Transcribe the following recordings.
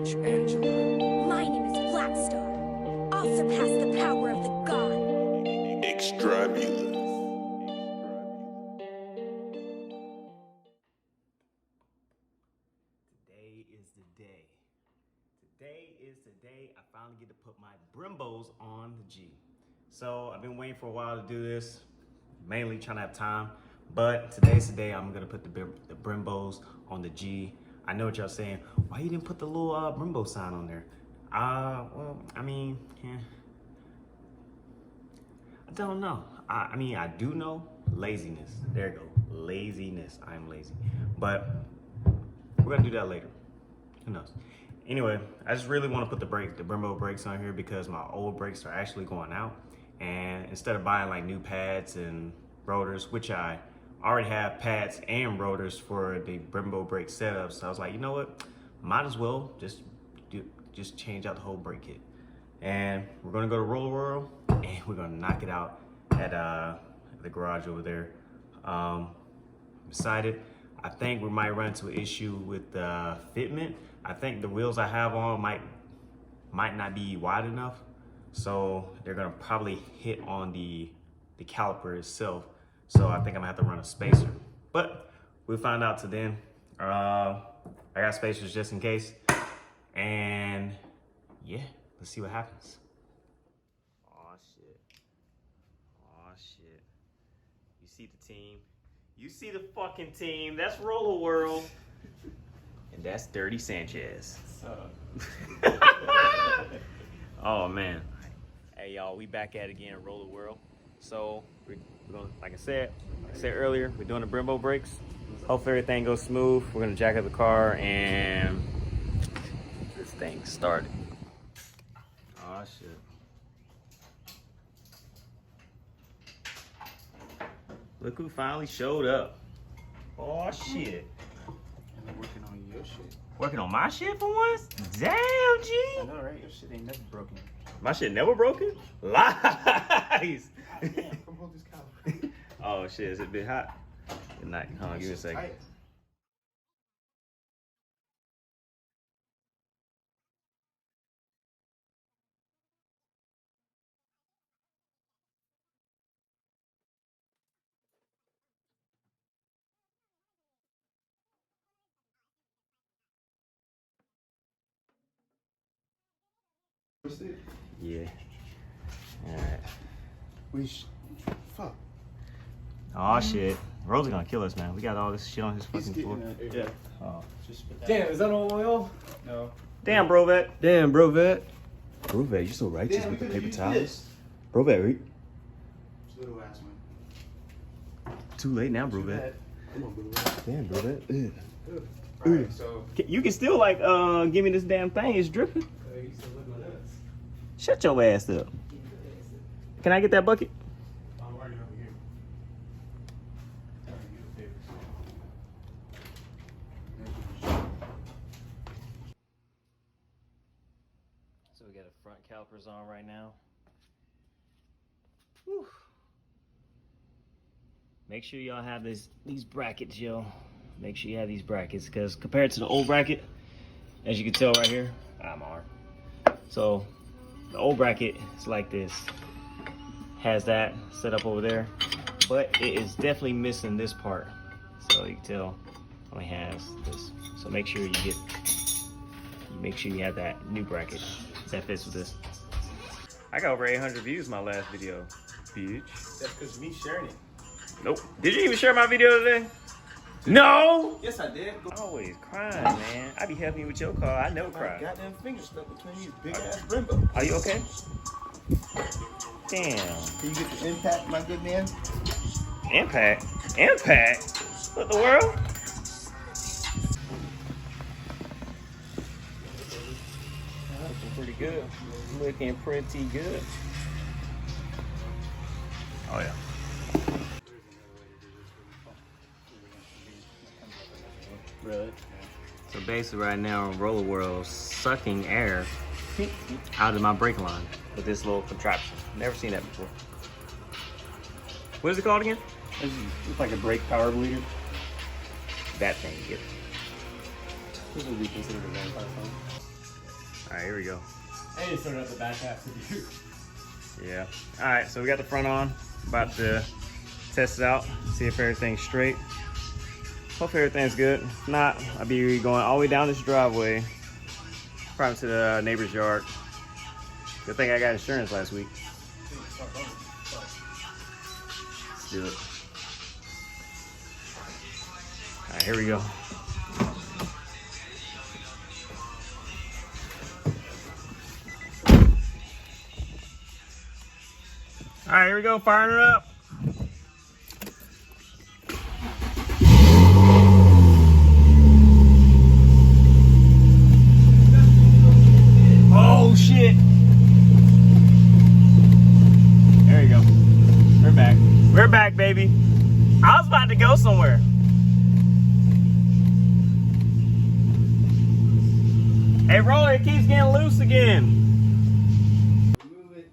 My name is Blackstar. I'll surpass the power of the god. Extremely. Today is the day. Today is the day I finally get to put my Brembos on the G. So I've been waiting for a while to do this, mainly trying to have time. But today's the day I'm gonna put the Brembos on the G. I know what y'all saying. Why you didn't put the little Brembo sign on there? Well, I mean, I don't know. I mean, I do know laziness. There you go, laziness. I'm lazy, but we're gonna do that later. Who knows? Anyway, I just really want to put the Brembo brakes on here because my old brakes are actually going out, and instead of buying like new pads and rotors, which I already have pads and rotors for the Brembo brake setup, so I was like, you know what, might as well just change out the whole brake kit. And we're gonna go to Roller World and we're gonna knock it out at the garage over there. I'm excited. I think we might run into an issue with the fitment. I think the wheels I have on might not be wide enough, so they're gonna probably hit on the caliper itself. So I think I'm gonna have to run a spacer, but we'll find out to then. I got spacers just in case, and yeah, let's see what happens. Oh shit! Oh shit! You see the team? You see the fucking team? That's Roller World, and that's Dirty Sanchez. Oh man! Hey y'all, we back at it again, Roller World. So we're gonna, like I said earlier, we're doing the Brembo brakes. Hopefully everything goes smooth. We're gonna jack up the car and this thing started. Oh shit. Look who finally showed up. Oh shit. I'm working on your shit. Working on my shit for once? Damn, G. I know, right? Your shit ain't never broken. My shit never broken? Lies. Damn, come hold this caliper. Oh shit, is it a bit hot? Good night. Hold on, give me a second. Tight. Yeah. Alright. Fuck. Oh shit. Rosie gonna kill us, man. We got all this shit on his fucking floor. Yeah. Oh. Damn, is that all oil? No. Damn, Brovet. Damn, bro, vet. Brovet, you so righteous Damn, with the we paper could've towels. used this. Brovet, right? Little ass one. Too late now, Too Brovet. bad. Come on, bro. Damn, Brovet. Alright, so. You can still like give me this damn thing. It's dripping. You still live my nuts. Shut your ass up. Can I get that bucket? I'm already over here. Alright, get the papers. So we got the front calipers on right now. Whew. Make sure y'all have these brackets, yo. Make sure you have these brackets, because compared to the old bracket, as you can tell right here, I'm on. So the old bracket is like this. Has that set up over there, but it is definitely missing this part. So you can tell only has this. So make sure you have that new bracket that fits with this. I got over 800 views my last video, bitch. That's because me sharing it. Nope. Did you even share my video today? No! Yes, I did. Always crying, man. I be helping you with your car. I never My cry. goddamn fingers stuck between these big ass Brembo. Are you okay? Damn. Can you get the impact, my good man? Impact? Impact? What the world? Looking pretty good. Looking pretty good. Oh yeah. Really? So basically right now Roller World's sucking air out of my brake line with this little contraption. Never seen that before. What is it called again? It's like a brake power bleeder. That thing, yep. This would be considered a vampire phone. All right, here we go. And you started out the back half to do. Yeah. All right, so we got the front on. About to test it out, see if everything's straight. Hopefully everything's good. If not, I'll be going all the way down this driveway, probably to the neighbor's yard. Good thing I got insurance last week. Let's do it. All right, here we go. All right, here we go, firing it up. Oh shit. There you go. We're back. We're back, baby. I was about to go somewhere. Hey, roller, it keeps getting loose again. Move it.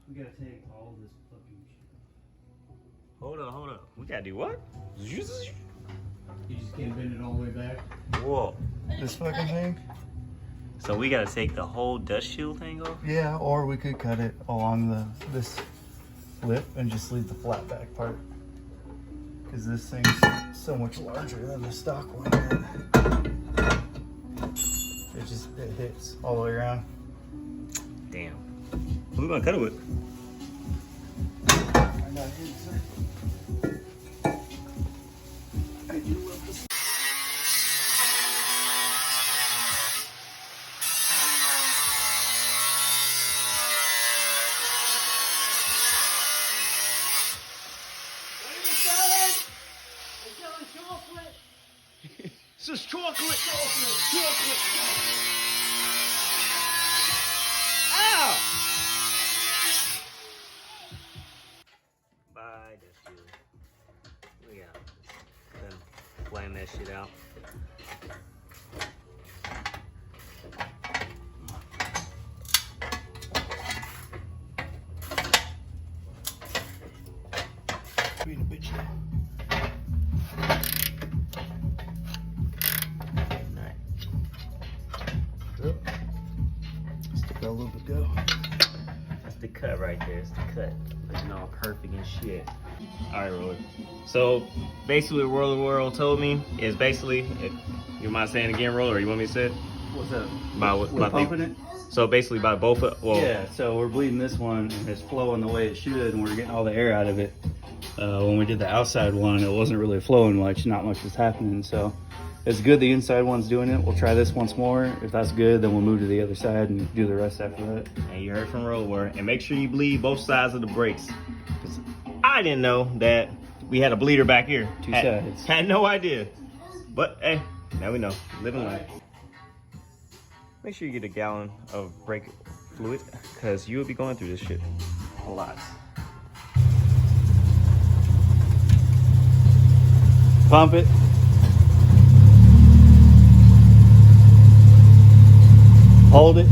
We gotta take all this fucking shit. Hold up. We gotta do what? You just can't bend it all the way back. Whoa. This fucking thing? So we gotta take the whole dust shield thing off? Yeah, or we could cut it along this lip and just leave the flat back part. Because this thing's so much larger than the stock one. It hits all the way around. Damn. What are we gonna cut it with? I do love this. This is chocolate. Ow! Bye, dust shield. We got them flame that shit out. Being a bitch now. Stick that a little bit go. That's the cut right there. It's the cut. Looking all perfect and shit. All right, Roller. So basically, what World told me is basically, if you mind saying it again, Roller, or you want me to say it? What's up? About pumping it? So basically, by both. Well, Yeah, so we're bleeding this one and it's flowing the way it should, and we're getting all the air out of it. When we did the outside one, it wasn't really flowing much, not much was happening. So it's good the inside one's doing it. We'll try this once more. If that's good, then we'll move to the other side and do the rest after that. And you heard from Roller War. And make sure you bleed both sides of the brakes. 'Cause I didn't know that we had a bleeder back here. Two sides. Had no idea. But hey, now we know. Live and learn. Make sure you get a gallon of brake fluid, because you will be going through this shit a lot. Pump it. Hold it.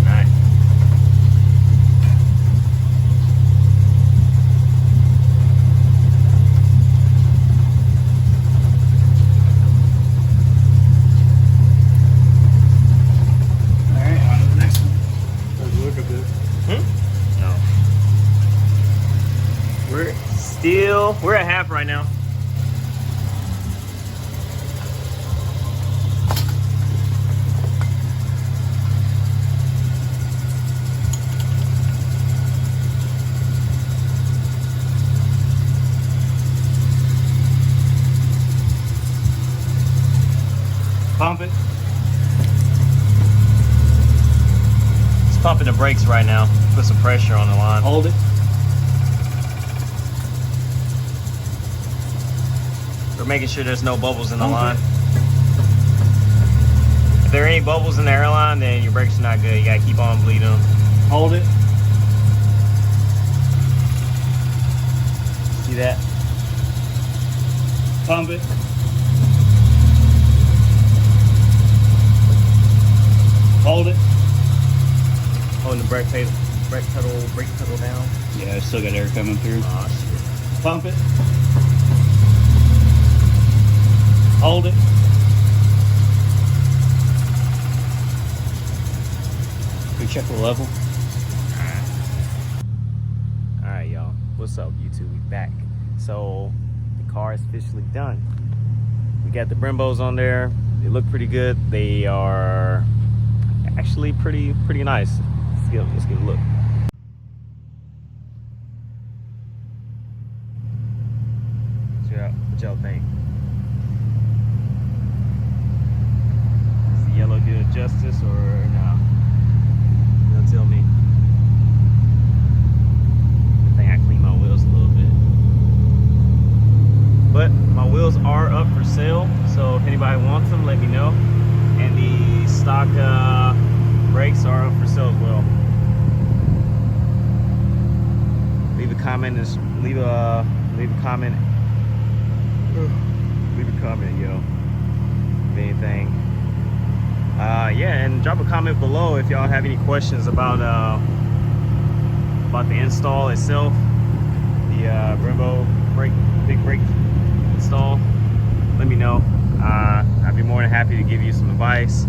Nice. All right, on to the next one. Doesn't look a bit. No. We're at half right now. Pump it. It's pumping the brakes right now. Put some pressure on the line. Hold it. We're making sure there's no bubbles in the Hold line. it. If there are any bubbles in the airline, then your brakes are not good. You gotta keep on bleeding them. Hold it. See that? Pump it. Hold it. Holding the brake pedal down. Yeah, I still got air coming through. Oh shit. Pump it. Hold it. We check the level. Alright, y'all. What's up, YouTube? We back. So the car is officially done. We got the Brembos on there. They look pretty good. They are actually pretty nice. Let's give a look. What y'all think? Does the yellow do it justice or no? You'll tell me. I think I cleaned my wheels a little bit. But my wheels are up for sale, so if anybody wants them, let me know. And the stock brakes are up for sale as well. Leave a comment and leave a comment. Leave a comment, yo. If anything. Yeah, and drop a comment below if y'all have any questions about the install itself, the Brembo brake, big brake install. Let me know. I'd be more than happy to give you some advice.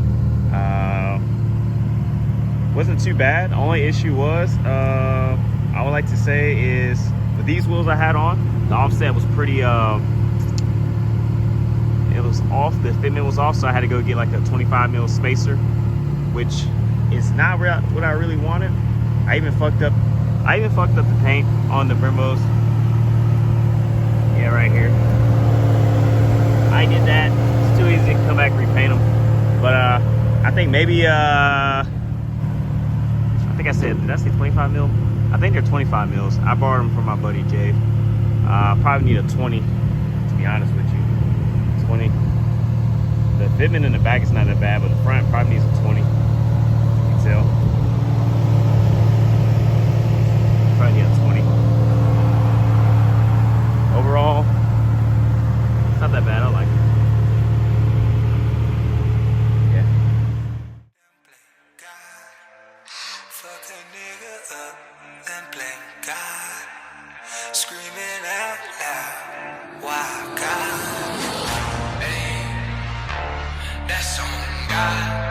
Wasn't too bad. Only issue was, I would like to say is with these wheels I had on, the offset was pretty. It was off. The fitment was off, so I had to go get like a 25 mil spacer, which is not what I really wanted. I even fucked up the paint on the Brembos. Yeah, right here. I did that. It's too easy to come back and repaint them. But I think maybe I think I said, did I say 25 mil? I think they're 25 mils. I borrowed them from my buddy Jay. Probably need a 20, to be honest with you. 20. The fitment in the back is not that bad, but the front probably needs a 20. You can tell. Probably need a 20. Overall, it's not that bad. I like it. Yeah. Fuck a nigga up and blame God. Screaming out loud. Why God? Hey, that's on God.